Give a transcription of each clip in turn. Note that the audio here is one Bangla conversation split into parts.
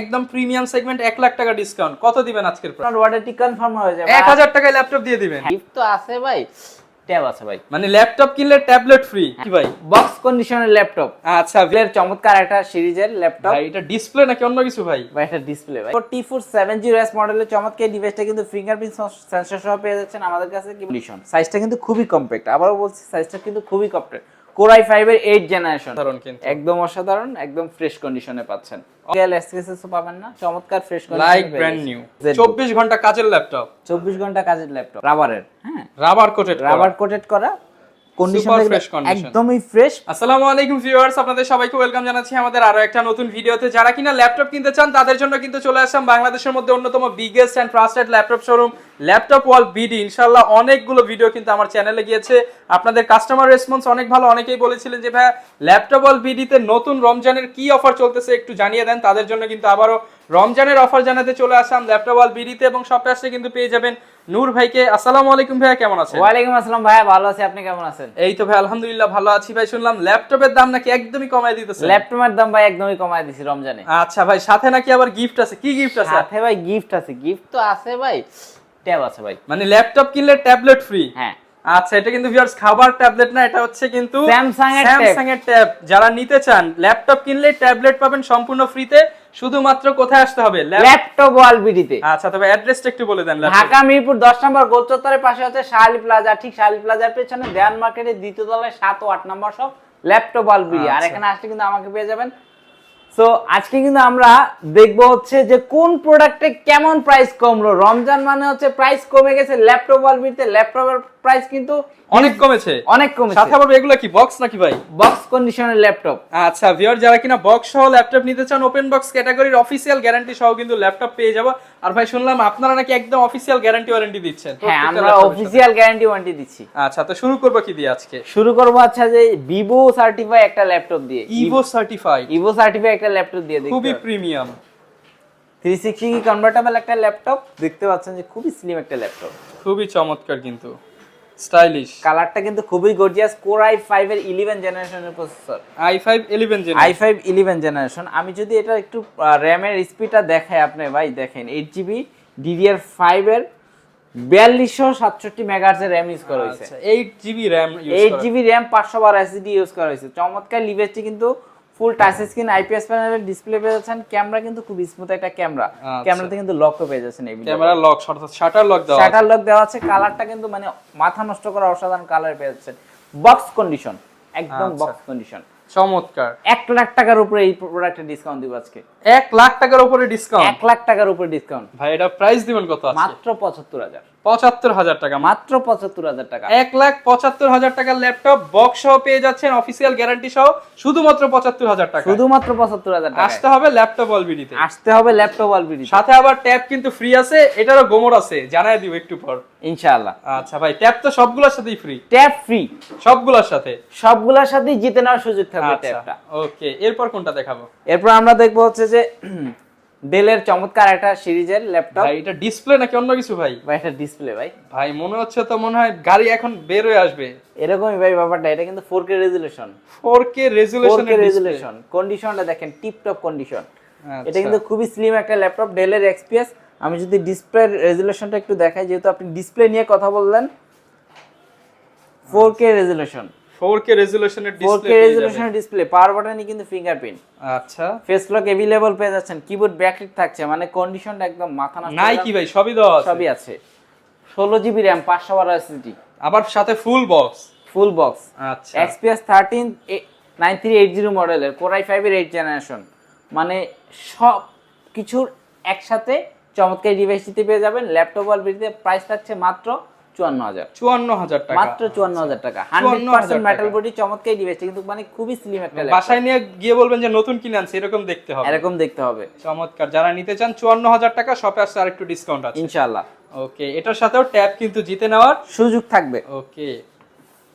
একদম প্রিমিয়াম সেগমেন্ট 1 লাখ টাকা ডিসকাউন্ট কত দিবেন আজকের প্রাইস? আপনার অর্ডারটি কনফার্ম হয়ে যাবে। 1000 টাকায় ল্যাপটপ দিয়ে দিবেন। গিফট তো আছে ভাই, ট্যাব আছে ভাই। মানে ল্যাপটপ কিনলে ট্যাবলেট ফ্রি কি ভাই? বক্স কন্ডিশনের ল্যাপটপ। আচ্ছা এর চমৎকার একটা সিরিজের ল্যাপটপ। ভাই এটা ডিসপ্লে নাকি অন্য কিছু ভাই? ভাই এটা ডিসপ্লে ভাই। T470S মডেলের চমৎকার ডিভাইসটা কিন্তু ফিঙ্গারপ্রিন্ট সেন্সর সহ পেয়ে যাচ্ছেন আমাদের কাছে। কন্ডিশন সাইজটা কিন্তু খুবই কম্প্যাক্ট, আবারও বলছি সাইজটা কিন্তু খুবই কম্প্যাক্ট। Core i5 এর 8 জেনারেশন, একদম অসাধারণ, একদম ফ্রেশ কন্ডিশনে পাচ্ছেন। এলএসএস পাবেন না, চমৎকার ফ্রেশ কন্ডিশনে লাইক ব্র্যান্ড নিউ 24 ঘন্টা কাজের ল্যাপটপ। 24 ঘন্টা কাজের ল্যাপটপ, রাবারের, হ্যাঁ রাবার কোটেড করা কন্ডিশন কন্ডিশন একদমই ফ্রেশ। আসসালামু আলাইকুম ভিউয়ার্স, আপনাদের সবাইকে ওয়েলকাম জানাচ্ছি আমাদের আরো একটা নতুন ভিডিওতে। যারা কিনা ল্যাপটপ কিনতে চান তাদের জন্য কিন্তু চলে আসলাম বাংলাদেশের মধ্যে অন্যতম biggest and trusted laptop showroom laptop world BD. ইনশাআল্লাহ অনেকগুলো ভিডিও কিন্তু আমার চ্যানেলে গিয়েছে, আপনাদের কাস্টমার রেসপন্স অনেক ভালো। অনেকেই বলেছিলেন যে ভাই ল্যাপটপ ওয়ার্ল্ড বিডিতে নতুন রমজানের কি অফার চলতেছে একটু জানিয়ে দেন। তাদের জন্য কিন্তু আবারও রমজানের অফার জানাতে চলে আসলাম ল্যাপটপ ওয়ার্ল্ড বিডিতে, এবং শপে আসলে কিন্তু পেয়ে যাবেন নূর ভাইকে। আসসালামু আলাইকুম ভাইয়া, কেমন আছেন? ওয়ালাইকুম আসসালাম ভাইয়া, ভালো আছি, আপনি কেমন আছেন? এই তো ভাই আলহামদুলিল্লাহ ভালো আছি। ভাই শুনলাম ল্যাপটপের দাম নাকি একদমই কমায় দিতেছেন? ল্যাপটপের দাম ভাই একদমই কমায় দিছি রমজানে। আচ্ছা ভাই, সাথে নাকি আবার গিফট আছে? কি গিফট আছে? সাথে ভাই গিফট আছে, গিফট তো আছে ভাই, ট্যাব আছে ভাই। মানে ল্যাপটপ কিনলে ট্যাবলেট ফ্রি? হ্যাঁ। আচ্ছা, এটা কিন্তু ভিউয়ার্স খাবার ট্যাবলেট না, এটা হচ্ছে কিন্তু স্যামসাং এর ট্যাব। যারা নিতে চান ল্যাপটপ কিনলে ট্যাবলেট পাবেন সম্পূর্ণ ফ্রিতে। শুধুমাত্র কোথায় আসতে হবে? ল্যাপটপ ওয়ার্ল্ড বিডিতে। আচ্ছা, তবে অ্যাড্রেসটা একটু বলে দেন। ঢাকা মিরপুর 10 নম্বর গোল চত্বরের পাশে হচ্ছে শাহালি প্লাজা, ঠিক শাহালি প্লাজার পেছনে দেয়ান মার্কেটের দ্বিতীয় তলায় 7 ও 8 নম্বর সব ল্যাপটপ ওয়ার্ল্ড বিডি। আর এখানে আসলে কিন্তু আমাকে পেয়ে যাবেন। সো আজকে কিন্তু আমরা দেখব হচ্ছে যে কোন প্রোডাক্টে কেমন প্রাইস কমলো। রমজান মানে হচ্ছে প্রাইস কমে গেছে ল্যাপটপ ওয়ার্ল্ড বিডিতে। ল্যাপটপের প্রাইস কিন্তু অনেক কমেছে, অনেক কমেছে। সাথে আবার এগুলো কি বক্স নাকি ভাই? বক্স কন্ডিশনের ল্যাপটপ। আচ্ছা ভিউয়ার, যারা কিনা বক্স সহ ল্যাপটপ নিতে চান ওপেন বক্স ক্যাটাগরির অফিশিয়াল গ্যারান্টি সহ কিন্তু ল্যাপটপ পেয়ে যাবো। আর ভাই শুনলাম আপনারা নাকি একদম অফিশিয়াল গ্যারান্টি ওয়ারেন্টি দিচ্ছেন। হ্যাঁ, আমরা অফিশিয়াল গ্যারান্টি ওয়ারেন্টি দিচ্ছি। আচ্ছা, তো শুরু করব কি দিয়ে আজকে? শুরু করব আচ্ছা যে ভিভো সার্টিফাই একটা ল্যাপটপ দিয়ে। ইভো সার্টিফাই একটা ল্যাপটপ দিয়ে দেখুন, খুবই প্রিমিয়াম 360 কনভার্টেবল একটা ল্যাপটপ। দেখতে পাচ্ছেন যে খুবই স্লিম একটা ল্যাপটপ, খুবই চমৎকার, কিন্তু স্টাইলিশ। কালারটা কিন্তু খুবই গর্জিয়াস। Core i5 এর 11 জেনারেশনের processor, i5 11 generation. i5 11 generation. আমি যদি এটা একটু র‍্যামের স্পিডটা দেখাই, আপনি ভাই দেখেন 8GB DDR5 এর 4267 মেগাহার্টজ এর র‍্যাম ইউজ করা হয়েছে। 8GB RAM ইউজ করা 8GB RAM 512 SSD ইউজ করা হয়েছে। চমৎকার লিভারটি কিন্তু ফুল টাচ স্ক্রিন IPS প্যানেলের ডিসপ্লে পেয়ে যাচ্ছেন। ক্যামেরা কিন্তু খুব স্মুথ একটা ক্যামেরা, ক্যামেরাতে কিন্তু লকও পেয়ে যাচ্ছেন। এই ক্যামেরা লক, শাটার লক দেওয়া আছে। শাটার লক দেওয়া আছে। কালারটা কিন্তু মানে মাথা নষ্ট করা অসাধারণ কালার পেয়ে যাচ্ছেন। বক্স কন্ডিশন, একদম বক্স কন্ডিশন, চমৎকার। 1 লাখ টাকার উপরে এই প্রোডাক্টের ডিসকাউন্ট দিব আজকে। 1 লাখ টাকার উপরে ডিসকাউন্ট? 1 লাখ টাকার উপরে ডিসকাউন্ট ভাই, এটা প্রাইস দিবেন কত আজকে? মাত্র 75000। 75000 টাকা, মাত্র 75000 টাকা। 1,75,000 টাকার ল্যাপটপ বক্স সহ পেয়ে যাচ্ছেন, অফিশিয়াল গ্যারান্টি সহ, শুধুমাত্র 75000 টাকা। শুধুমাত্র 75000 টাকা। আসতে হবে ল্যাপটপ অলবিডিতে, আসতে হবে ল্যাপটপ অলবিডি। সাথে আবার ট্যাব কিন্তু ফ্রি আছে, এটারও গোমর আছে, জানাই দিব একটু পর ইনশাআল্লাহ। আচ্ছা ভাই, ট্যাব তো সবগুলোর সাথেই ফ্রি? ট্যাব ফ্রি সবগুলোর সাথে, সবগুলোর সাথেই জিতে নেওয়ার সুযোগ থাকবে ট্যাবটা। ওকে, এরপর কোনটা দেখাবো? এরপর আমরা দেখবো হচ্ছে যে ডেলের চমৎকার একটা সিরিজের ল্যাপটপ। ভাই এটা ডিসপ্লে নাকি অন্য কিছু ভাই? ভাই এটা ডিসপ্লে ভাই। ভাই মনে হচ্ছে তো, মনে হয় গাড়ি এখন বের হয়ে আসবে এরকমই ভাই ব্যাপারটা। এটা কিন্তু 4K রেজোলিউশন, 4K রেজোলিউশন। কন্ডিশনটা দেখেন টিপ টপ কন্ডিশন। আচ্ছা। এটা কিন্তু খুবই স্লিম একটা ল্যাপটপ, ডেলের XPS। আমি যদি ডিসপ্লে রেজোলিউশনটা একটু দেখাই, যেহেতু আপনি ডিসপ্লে নিয়ে কথা বললেন, 4K রেজোলিউশন, 4K রেজোলিউশনের ডিসপ্লে। পাওয়ার বাটনে কিন্তু ফিঙ্গারপ্রিন্ট। আচ্ছা, ফেস লক अवेलेबल পেয়ে যাচ্ছেন। কিবোর্ড ব্যাকলিট থাকছে, মানে কন্ডিশনটা একদম মাথা নষ্ট নাই কি ভাই? সবই দেওয়া আছে, সবই আছে। 16GB RAM 512 SSD, আবার সাথে ফুল বক্স। Full box. আচ্ছা, XPS 13 9380 মডেলের Core i5 এর 8 জেনারেশন। মানে সব কিছুর একসাথে চমৎকার ডিভাইসটিতে পেয়ে যাবেন। ল্যাপটপ অলবিডিতে প্রাইস থাকছে মাত্র 54000 টাকা। মাত্র 54000 টাকা। 100% মেটাল বডি, চমৎকার ডিভাইসটি কিন্তু মানে খুবই স্লিম একটা ল্যাপটপ। বাসায় নিয়ে গিয়ে বলবেন যে নতুন কিনে আনছি, এরকম দেখতে হবে, এরকম দেখতে হবে। চমৎকার। যারা নিতে চান 54000 টাকা, শপে আসলে আরেকটু ডিসকাউন্ট আছে ইনশাআল্লাহ। ওকে, এটার সাথেও ট্যাব কিন্তু জিতে নেওয়ার সুযোগ থাকবে। ওকে,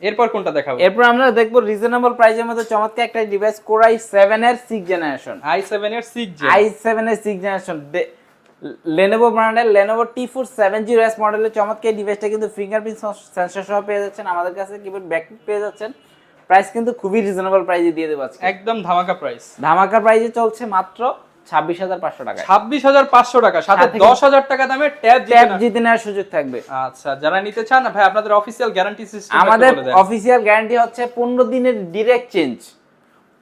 এরপর কোনটা দেখাবো? এরপর আমরা দেখবো রিজনেবল প্রাইসের মধ্যে চমৎকার একটা ডিভাইস, Core i7 এর 6 জেনারেশন। i7 এর 6 জেনারেশন Lenovo ব্র্যান্ডের Lenovo T470S মডেলের চমৎকার ডিভাইসটা কিন্তু ফিঙ্গারপ্রিন্ট সেন্সর সহ পেয়ে যাচ্ছেন আমাদের কাছে। কিবোর্ড ব্যাকলিট পেয়ে যাচ্ছেন। প্রাইস কিন্তু খুবই রিজনেবল প্রাইসে দিয়ে দেব আজকে, একদম ধামাকা প্রাইস। ধামাকা প্রাইসে চলছে মাত্র 26,500 টাকা। 26,500 টাকা, সাথে 10,000 টাকা দামে ট্যাব জিতে নেওয়ার সুযোগ থাকবে। আচ্ছা, যারা নিতে চান ভাই আপনাদের অফিসিয়াল গ্যারান্টি সিস্টেম আমাদের অফিসিয়াল গ্যারান্টি হচ্ছে 15 দিনের ডিরেক্ট চেঞ্জ,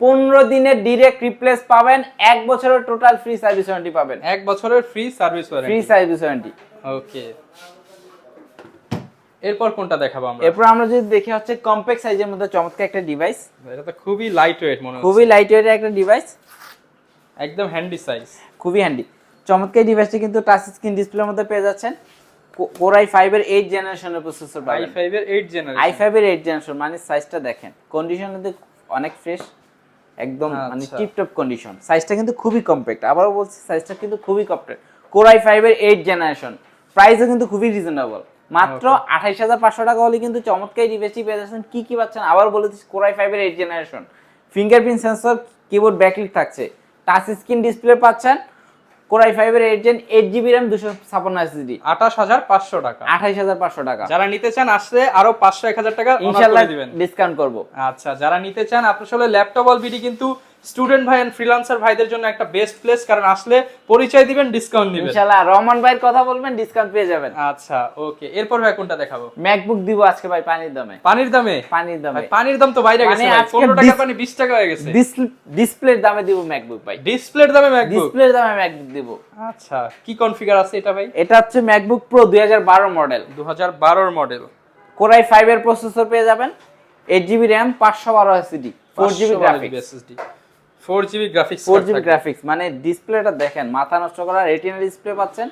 15 দিনের ডিরেক্ট রিপ্লেস পাবেন, 1 বছরের টোটাল ফ্রি সার্ভিস ওয়ারেন্টি পাবেন। 1 বছরের free service warranty. Free service warranty. Okay, এরপর কোনটা দেখাবো আমরা? এরপর আমরা যদি দেখি হচ্ছে কম্প্যাক্ট সাইজের মধ্যে চমৎকার একটা ডিভাইস। এটা তো খুবই লাইট ওয়েট মনে হচ্ছে। খুবই লাইট ওয়েটের একটা ডিভাইস, একদম হ্যান্ডি সাইজ, খুবই হ্যান্ডি। চমৎকার ডিভাইসটি কিন্তু টাচ স্ক্রিন ডিসপ্লের মধ্যে পেয়ে যাচ্ছেন। Core i5 এর 8 জেনারেশনের প্রসেসর পাবেন। i5 এর 8 জেনারেশন। i5 এর 8 জেনারেশন, মানে সাইজটা দেখেন, কন্ডিশন কিন্তু অনেক ফ্রেশ, একদম মানে টিপটপ কন্ডিশন। সাইজটা কিন্তু খুবই কম্প্যাক্ট, আবারও বলছি সাইজটা কিন্তু খুবই কম্প্যাক্ট। Core i5 এর 8 জেনারেশন, প্রাইসও কিন্তু খুবই রিজনেবল, মাত্র 28,500 টাকা হলে কিন্তু চমৎকার এই ডিভাইসটি পেয়ে যাচ্ছেন। কি কি পাচ্ছেন আবার বলে দিচ্ছি। Core i5 এর 8 generation, fingerprint sensor, keyboard backlit থাকছে, টাচ স্ক্রিন ডিসপ্লে পাচ্ছেন। Core i5 এর 8 জেন, 8GB RAM, 256 SSD, 28,500 টাকা। 28,500 টাকা। যারা নিতে চান আসলে আরো 500-1000 টাকা ইনশাআল্লাহ করে দিবেন, ডিসকাউন্ট করব। আচ্ছা, যারা নিতে চান আসলে ল্যাপটপ অল বিডি কিন্তু স্টুডেন্ট ভাই এন্ড ফ্রিল্যান্সার ভাইদের জন্য একটা বেস্ট প্লেস, কারণ আসলে পরিচয় দিবেন, ডিসকাউন্ট দিবেন ইনশাআল্লাহ। রহমান ভাইয়ের কথা বলবেন, ডিসকাউন্ট পেয়ে যাবেন। আচ্ছা, ওকে, এরপর ভাই কোনটা দেখাবো? ম্যাকবুক দিব আজকে ভাই পানির দামে। পানির দামে? পানির দামে। ভাই পানির দাম তো বাইরে গেছে ভাই, 15 টাকা পানি 20 টাকা হয়ে গেছে। ডিসপ্লের দামে দিব ম্যাকবুক ভাই। ডিসপ্লের দামে ম্যাকবুক? ডিসপ্লের দামে ম্যাকবুক দিব। আচ্ছা, কি কনফিগার আছে এটা ভাই? এটা হচ্ছে MacBook pro 2012 model. 2012 model. Core i5 এর প্রসেসর পেয়ে যাবেন, 8GB RAM, 512 SSD, 4GB graphics. 4GB graphics, 4GB graphics, মানে ডিসপ্লেটা দেখেন, মাথা নষ্ট করা রেটিনা ডিসপ্লে পাচ্ছেন।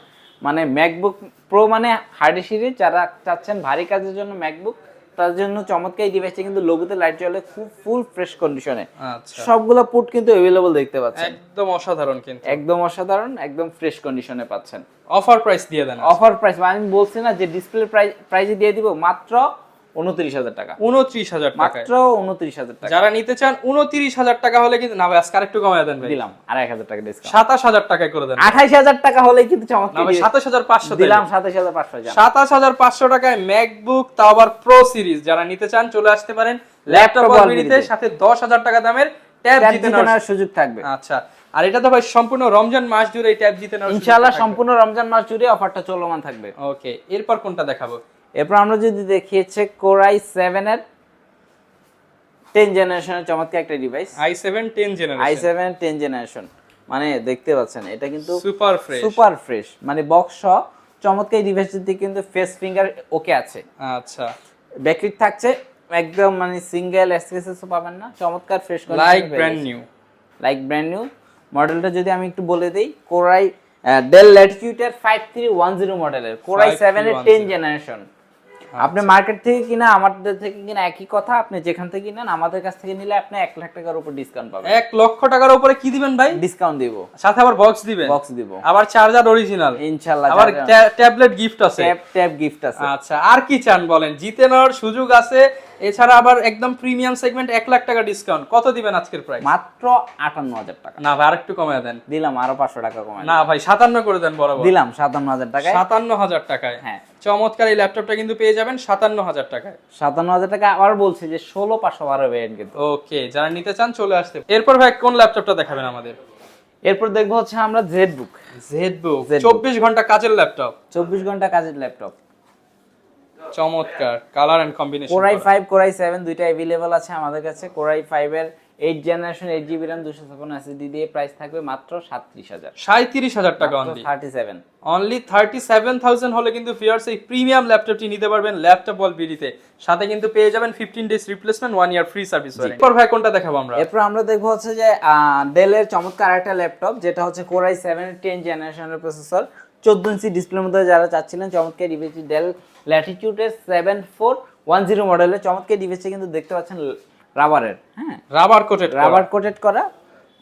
মানে ম্যাকবুক প্রো মানে হার্ড সিরিজ, যারা চাচ্ছেন ভারী কাজের জন্য ম্যাকবুক, তার জন্য চমৎকার এই ডিভাইসটা কিন্তু লোগোতে লাইট জ্বলে, খুব ফুল ফ্রেশ কন্ডিশনে। আচ্ছা, সবগুলো পোর্ট কিন্তু अवेलेबल দেখতে পাচ্ছেন, একদম অসাধারণ, কিন্তু একদম অসাধারণ, একদম ফ্রেশ কন্ডিশনে পাচ্ছেন। অফার প্রাইস দিয়ে দেন। অফার প্রাইস মানে আমি বলছি না যে ডিসপ্লে প্রাইসে দিয়ে দিব, মাত্র 29,000 টাকা। 29,000 টাকা, মাত্র 29,000 টাকা। যারা নিতে চান 29,000 টাকা হলে কিন্তু না ভাই, আজকে আরেকটু কমায় দেন ভাই, দিলাম 2,500 টাকা ডিসকাউন্ট। 27,000 টাকায় করে দেন। 28,000 টাকা হলে কিন্তু না চমৎকার ভাই, 27,500 দিলাম। 27,500 জান। 27,500 টাকায় ম্যাকবুক, তাও আবার প্রো সিরিজ। যারা নিতে চান চলে আসতে পারেন ল্যাপটপ অলবিডিতে, সাথে 10,000 টাকা দামের ট্যাব জিতে নেওয়ার সুযোগ থাকবে। আচ্ছা, আর এটা তো ভাই সম্পূর্ণ রমজান মাস জুড়ে এই ট্যাব জিতে নেওয়ার ইনশাআল্লাহ সম্পূর্ণ রমজান মাস জুড়ে অফারটা চলমান থাকবে। ওকে, এরপর কোনটা দেখাবো? এরপর আমরা যদি দেখিয়েছে Core i7 এর 10 জেনারেশনের চমৎকার একটা device. i7 10 generation. i7 10 generation, মানে দেখতে পাচ্ছেন এটা কিন্তু সুপার ফ্রেশ, সুপার ফ্রেশ, মানে বক্স সহ চমৎকার এই ডিভাইসটিতে কিন্তু ফেস ফিঙ্গার ওকে আছে। আচ্ছা, ব্যাকলিট থাকছে, একদম মানে সিঙ্গেল স্ক্র্যাচেসও পাবেন না, চমৎকার fresh condition, like brand new, like brand new. মডেলটা যদি আমি একটু বলে দেই, Core i Dell Latitude এর 5310 মডেলের Core i7 এর 10 জেনারেশন। আপনি মার্কেট থেকে কিনা আমাদের থেকে কিনা একই কথা, আপনি যেখান থেকে কিনেন আমাদের কাছ থেকে নিলে আপনি 1 লাখ টাকার উপর ডিসকাউন্ট পাবেন। 1 লক্ষ টাকার উপরে কি দিবেন ভাই? ডিসকাউন্ট দিব, সাথে আবার বক্স দিবেন। বক্স দিব, আবার চার্জার অরিজিনাল ইনশাআল্লাহ, আবার ট্যাবলেট গিফট আছে, ট্যাব গিফট আছে। আচ্ছা, আর কি চান বলেন? জিতে নেওয়ার সুযোগ আছে, এছাড়া আবার একদম প্রিমিয়াম সেগমেন্ট 1 লাখ টাকা ডিসকাউন্ট। কত দিবেন আজকের প্রাইস? মাত্র 58,000 টাকা। না ভাই, আরেকটু কমায় দেন। দিলাম আরো 500 টাকা কমায়। না ভাই, 57 করে দেন বরাবর। দিলাম 57,000 টাকায়। 57,000 টাকায়, হ্যাঁ, চমৎকার এই ল্যাপটপটা কিন্তু পেয়ে যাবেন 57,000 টাকায়। 57,000 টাকা। আবার বলছি যে 16,512 ভেরিয়েন্ট কিন্তু। ওকে, যারা নিতে চান চলে আসতে। এরপর ভাই কোন ল্যাপটপটা দেখাবেন আমাদের? এরপর দেখবো হচ্ছে আমরা জেডবুক। 24 ঘন্টা কাজের ল্যাপটপ, 24 ঘন্টা কাজের ল্যাপটপ, চমৎকার colour and combination. Core i5 Core i7 দুইটা अवेलेबल আছে আমাদের কাছে। Core i5 এর 8 জেনারেশন, 8GB RAM, 256 SSD দিয়ে প্রাইস থাকবে মাত্র 37,000। 37,000 টাকা অনলি। 37 অনলি 37,000 হলে কিন্তু ভিউয়ার্স এই প্রিমিয়াম ল্যাপটপটি নিতে পারবেন ল্যাপটপ বল বিডিতে। সাথে কিন্তু পেয়ে যাবেন 15 ডেজ রিপ্লেসমেন্ট, 1 ইয়ার ফ্রি সার্ভিস ওয়ারেন্টি। এরপর ভাই কোনটা দেখাবো আমরা? এরপর আমরা দেখবো হচ্ছে যে ডেল এর চমৎকার একটা ল্যাপটপ, যেটা হচ্ছে Core i7 এর 10 জেনারেশনের প্রসেসর, 14 ইঞ্চি ডিসপ্লের মধ্যে যারা চাচ্ছিলেন চমৎকার ডিভাইসটি ডেল ল্যাটিটিউড এর 7410 মডেলের চমৎকার ডিভাইসটি কিন্তু দেখতে পাচ্ছেন রাবারের, হ্যাঁ, রাবার কোটেড করা,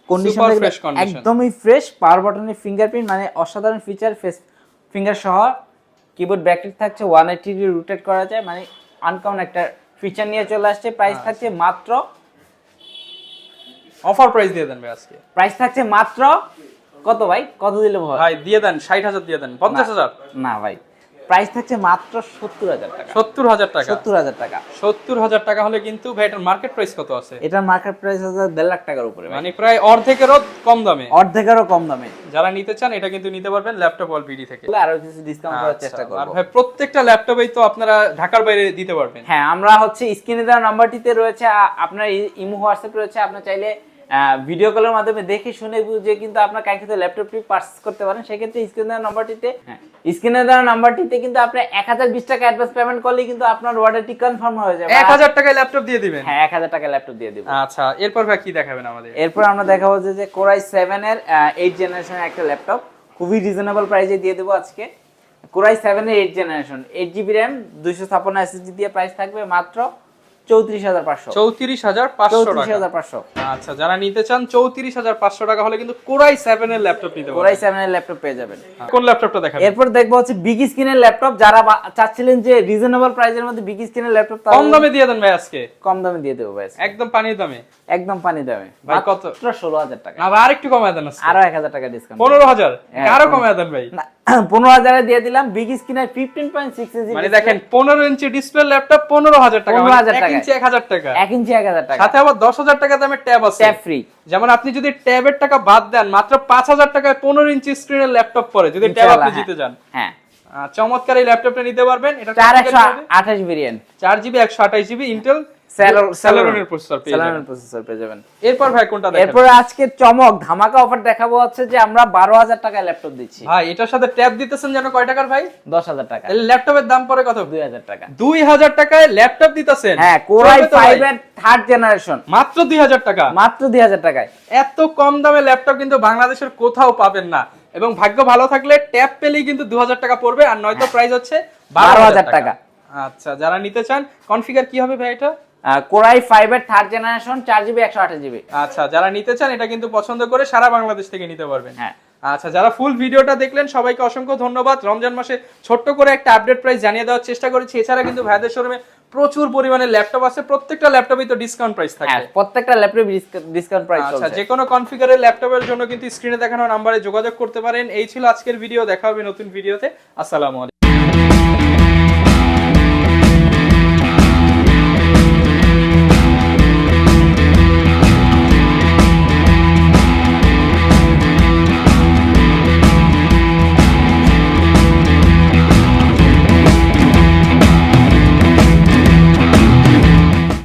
কন্ডিশন একদমই ফ্রেশ। পাওয়ার বাটনের ফিঙ্গারপ্রিন্ট, মানে অসাধারণ ফিচার, ফেস ফিঙ্গার সহ। কিবোর্ড ব্যাকলিট থাকছে, 180 ডিগ্রি রোটেট করা যায়, মানে আনকমন একটা ফিচার নিয়ে চলে আসছে। প্রাইস থাকছে মাত্র, অফার প্রাইস দিয়ে দেন ভাই আজকে। প্রাইস থাকছে মাত্র কত ভাই? কত দিলে ভাই দিয়ে দেন? 60,000 দিয়ে দেন, 50,000 না ভাই, প্রাইস থাকছে মাত্র 70,000 টাকা। 70,000 টাকা। 70,000 টাকা। 70,000 টাকা হলে কিন্তু ভাই এটার মার্কেট প্রাইস কত আছে? এটার মার্কেট প্রাইস আছে 1.5 লাখ টাকার উপরে, মানে প্রায় অর্ধেকেরও কম দামে। অর্ধেকেরও কম দামে যারা নিতে চান এটা কিন্তু নিতে পারবেন ল্যাপটপ ওয়াল বিডি থেকে। আরো কিছু ডিসকাউন্ট করার চেষ্টা করব। আর ভাই প্রত্যেকটা ল্যাপটপেই তো আপনারা ঢাকার বাইরে দিতে পারবেন। হ্যাঁ, আমরা হচ্ছে স্ক্রিনে দেওয়া নাম্বারটিতে রয়েছে আপনার ইমো হোয়াটসঅ্যাপ রয়েছে, আপনি চাইলে ভিডিও কলের মাধ্যমে দেখে শুনে বুঝে কিন্তু আপনার কাঙ্ক্ষিত ল্যাপটপটি পারচেজ করতে পারেন। সেক্ষেত্রে স্ক্রিনে দেওয়া নাম্বারটিতে কিন্তু আপনি 1020 টাকা অ্যাডভান্স পেমেন্ট করলেই কিন্তু আপনার অর্ডারটি কনফার্ম হয়ে যাবে। 1000 টাকায় ল্যাপটপ দিয়ে দিবেন? হ্যাঁ, 1000 টাকা ল্যাপটপ দিয়ে দিব। আচ্ছা, এরপর ভাই কি দেখাবেন আমাদের? এরপর আমরা দেখাবো যে Core i7 এর 8 জেনারেশনের একটা ল্যাপটপ, খুবই রিজনেবল প্রাইসে দিয়ে দেব আজকে। Core i7 এর 8 জেনারেশন, 8GB RAM, 256 SSD দিয়ে প্রাইস থাকবে মাত্র 34,500। 34,500 টাকা। আচ্ছা, যারা নিতে চান 34,500 টাকা হলে কিন্তু Core i7 এর ল্যাপটপ নিতে পারবেন। Core i7 এর ল্যাপটপ পেয়ে যাবেন। কোন ল্যাপটপটা দেখাবেন? এরপর দেখবো হচ্ছে বিগ স্ক্রিনের ল্যাপটপ, যারা চাচ্ছিলেন যে রিজনেবল প্রাইসের মধ্যে বিগ স্ক্রিনের ল্যাপটপ কম দামে দিয়ে দেন ভাই আজকে। কম দামে দিয়ে দেব ভাই, একদম পানির দামে। একদম পানি দামে। ভাই কত? মাত্র 16,000 টাকা। না ভাই আরেকটু কমায় দেন আজকে। আরো 1,000 টাকা ডিসকাউন্ট। 15,000 আরো কমায় দেন ভাই। 15,000 এ দিয়ে দিলাম বিগ স্ক্রিনের 15.6 ইঞ্চি। মানে দেখেন 15 ইঞ্চি ডিসপ্লে ল্যাপটপ 15,000 টাকা। 15,000 1 ইঞ্চি 1,000 টাকা। 1 ইঞ্চি 1,000 টাকা। সাথে আবার 10,000 টাকা দামের ট্যাব আছে। Tab free. যেমন আপনি যদি ট্যাবের টাকা বাদ দেন মাত্র 5,000 টাকায় 15 ইঞ্চি স্ক্রিনের ল্যাপটপ পড়ে যদি ট্যাব আপনি জিতে যান। হ্যাঁ, চমৎকার এই ল্যাপটপটা নিতে পারবেন। এটা 428 variant, 4GB 128GB Intel Celeron processor পেয়ে যাবেন। এরপর ভাই কোনটা দেখাবেন? এরপর আজকে চমক ধামাকা অফার দেখাবো হচ্ছে যে আমরা 12,000 টাকায় ল্যাপটপ দিচ্ছি। ভাই এটার সাথে ট্যাব দিতেছেন যেন কয় টাকার ভাই? 10,000 টাকা। তাহলে ল্যাপটপের দাম পড়ে কত? 2,000 টাকা। 2,000 টাকায় ল্যাপটপ দিতেছেন? হ্যাঁ, Core i5 এর 3rd জেনারেশন মাত্র 2,000 টাকা। মাত্র 2,000 টাকায়। এত কম দামে ল্যাপটপ কিন্তু বাংলাদেশের কোথাও পাবেন না, এবং ভাগ্য ভালো থাকলে ট্যাব পেলেই কিন্তু 2,000 টাকা পড়বে, আর নয়তো প্রাইস হচ্ছে 12,000 টাকা। আচ্ছা, যারা নিতে চান কনফিগার কি হবে ভাই এটা? Core i5 এর 3rd জেনারেশন, 4GB 128GB। আচ্ছা, যারা নিতে চান এটা কিন্তু পছন্দ করে সারা বাংলাদেশ থেকে নিতে পারবেন। হ্যাঁ। আচ্ছা, যারা ফুল ভিডিওটা দেখলেন সবাইকে অসংখ্য ধন্যবাদ। রমজান মাসে ছোট্ট করে একটা আপডেট প্রাইস জানিয়ে দেওয়ার চেষ্টা করেছি। এছাড়া কিন্তু ভাইদের শোরুমে প্রচুর পরিমাণে ল্যাপটপ আছে, প্রত্যেকটা ল্যাপটপেই তো ডিসকাউন্ট প্রাইস থাকে। হ্যাঁ, প্রত্যেকটা ল্যাপটপে ডিসকাউন্ট প্রাইস চলছে। আচ্ছা, যে কোনো কনফিগারের ল্যাপটপের জন্য কিন্তু স্ক্রিনে দেখানো নম্বরে যোগাযোগ করতে পারেন। এই ছিল আজকের ভিডিও, দেখা হবে নতুন ভিডিওতে। আসসালামু আলাইকুম।